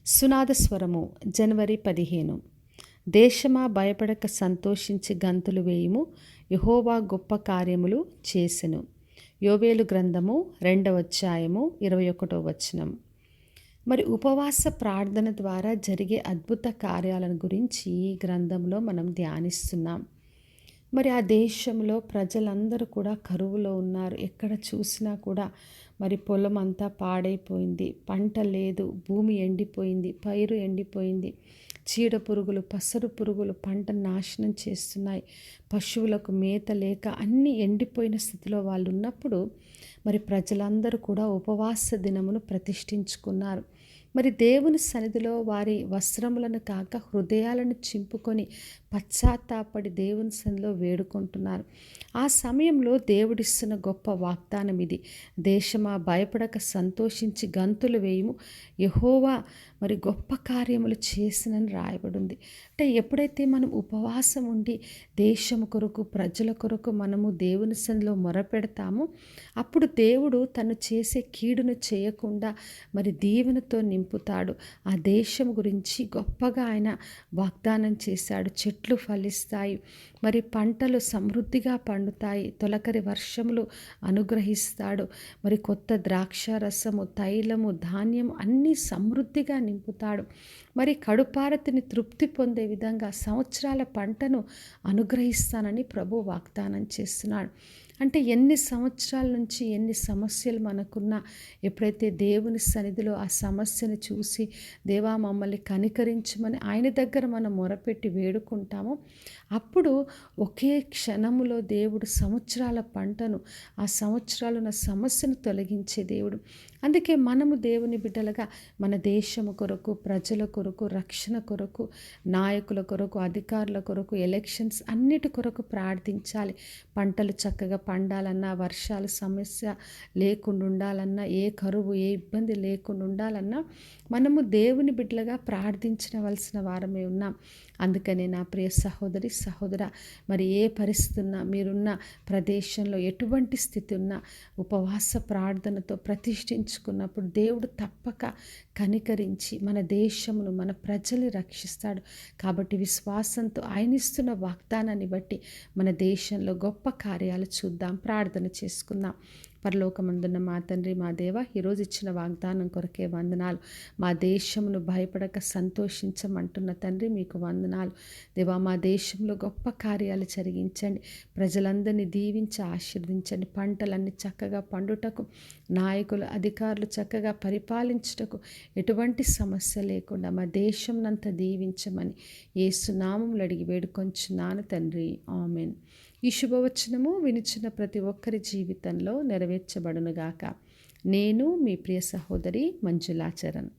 సునాదస్వరము జనవరి 15. దేశమా భయపడక సంతోషించి గంతులు వేయుము, యెహోవా గొప్ప కార్యములు చేసెను. యోవేలు గ్రంథము 2వ అధ్యాయము 21వ వచనం. మరి ఉపవాస ప్రార్థన ద్వారా జరిగే అద్భుత కార్యాలను గురించి ఈ గ్రంథంలో మనం ధ్యానిస్తున్నాం. మరి ఆ దేశంలో ప్రజలందరూ కూడా కరువులో ఉన్నారు. ఎక్కడ చూసినా కూడా మరి పొలం అంతా పాడైపోయింది, పంట లేదు, భూమి ఎండిపోయింది, పైరు ఎండిపోయింది. చీడ పురుగులు, పసరు పురుగులు పంట నాశనం చేస్తున్నాయి. పశువులకు మేత లేక అన్నీ ఎండిపోయిన స్థితిలో వాళ్ళు ఉన్నప్పుడు మరి ప్రజలందరూ కూడా ఉపవాస దినమును ప్రతిష్ఠించుకున్నారు. మరి దేవుని సన్నిధిలో వారి వస్త్రములను కాక హృదయాలను చింపుకొని పశ్చాత్తాపడి దేవుని సన్నిధిలో వేడుకుంటున్నారు. ఆ సమయంలో దేవుడిస్తున్న గొప్ప వాగ్దానం ఇది. దేశమా భయపడక సంతోషించి గంతులు వేయుము, యెహోవా మరి గొప్ప కార్యములు చేసినని రాయబడింది. అంటే ఎప్పుడైతే మనం ఉపవాసం ఉండి దేశం కొరకు, ప్రజల కొరకు మనము దేవుని సన్నిధిలో మొరపెడతామో అప్పుడు దేవుడు తను చేసే కీడును చేయకుండా మరి దీవెనతో నింపుతాడు. ఆ దేశం గురించి గొప్పగా ఆయన వాగ్దానం చేశాడు. చెట్లు ఫలిస్తాయి, మరి పంటలు సమృద్ధిగా పండుతాయి, తొలకరి వర్షములు అనుగ్రహిస్తాడు, మరి కొత్త ద్రాక్ష రసము, తైలము, ధాన్యము అన్నీ సమృద్ధిగా నింపుతాడు. మరి కడుపారతిని తృప్తి పొందే విధంగా సంవత్సరాల పంటను అనుగ్రహిస్తానని ప్రభు వాగ్దానం చేస్తున్నాడు. అంటే ఎన్ని సంవత్సరాల నుంచి ఎన్ని సమస్యలు మనకున్నా ఎప్పుడైతే దేవుని సన్నిధిలో ఆ సమస్యను చూసి దేవా మమ్మల్ని కనికరించమని ఆయన దగ్గర మనం మొరపెట్టి వేడుకుంటామో అప్పుడు ఒకే క్షణములో దేవుడు సంవత్సరాల పంటను, ఆ సంవత్సరాలున్న సమస్యను తొలగించే దేవుడు. అందుకే మనము దేవుని బిడ్డలుగా మన దేశము కొరకు, ప్రజల కొరకు, రక్షణ కొరకు, నాయకుల కొరకు, అధికారుల కొరకు, ఎలక్షన్స్ అన్నిటి కొరకు ప్రార్థించాలి. పంటలు చక్కగా పండాలన్నా, వర్షాలు సమస్య లేకుండా ఉండాలన్నా, ఏ కరువు ఏ ఇబ్బంది లేకుండా ఉండాలన్నా మనము దేవుని బిడ్డలుగా ప్రార్థించవలసిన వారమే ఉన్నాం. అందుకనే నా ప్రియ సహోదరి సహోదర, మరి ఏ పరిస్థితి ఉన్నా, మీరున్న ప్రదేశంలో ఎటువంటి స్థితి ఉన్నా ఉపవాస ప్రార్థనతో ప్రతిష్ఠించుకున్నప్పుడు దేవుడు తప్పక కనికరించి మన దేశమును, మన ప్రజల్ని రక్షిస్తాడు. కాబట్టి విశ్వాసంతో ఆయన ఇస్తున్న వాగ్దానాన్ని బట్టి మన దేశంలో గొప్ప కార్యాలు చూద్దాం, ప్రార్థన చేసుకుందాం. పరలోకమందున్న మా తండ్రి, మా దేవ, ఈరోజు ఇచ్చిన వాగ్దానం కొరకే వందనాలు. మా దేశమును భయపడక సంతోషించమంటున్న తండ్రి మీకు వందనాలు. దేవా, మా దేశంలో గొప్ప కార్యాలు జరిగించండి, ప్రజలందరినీ దీవించి ఆశీర్వదించండి. పంటలన్నీ చక్కగా పండుటకు, నాయకులు అధికారులు చక్కగా పరిపాలించుటకు ఎటువంటి సమస్య లేకుండా మా దేశంనంతా దీవించమని యేసు నామములో అడిగి వేడుకొంచున్నాను తండ్రి, ఆమెన్. ఈ శుభవచనము వినిచిన ప్రతి ఒక్కరి జీవితంలో నెరవేర్చబడునుగాక. నేను మీ ప్రియ సహోదరి మంజులాచరణ్.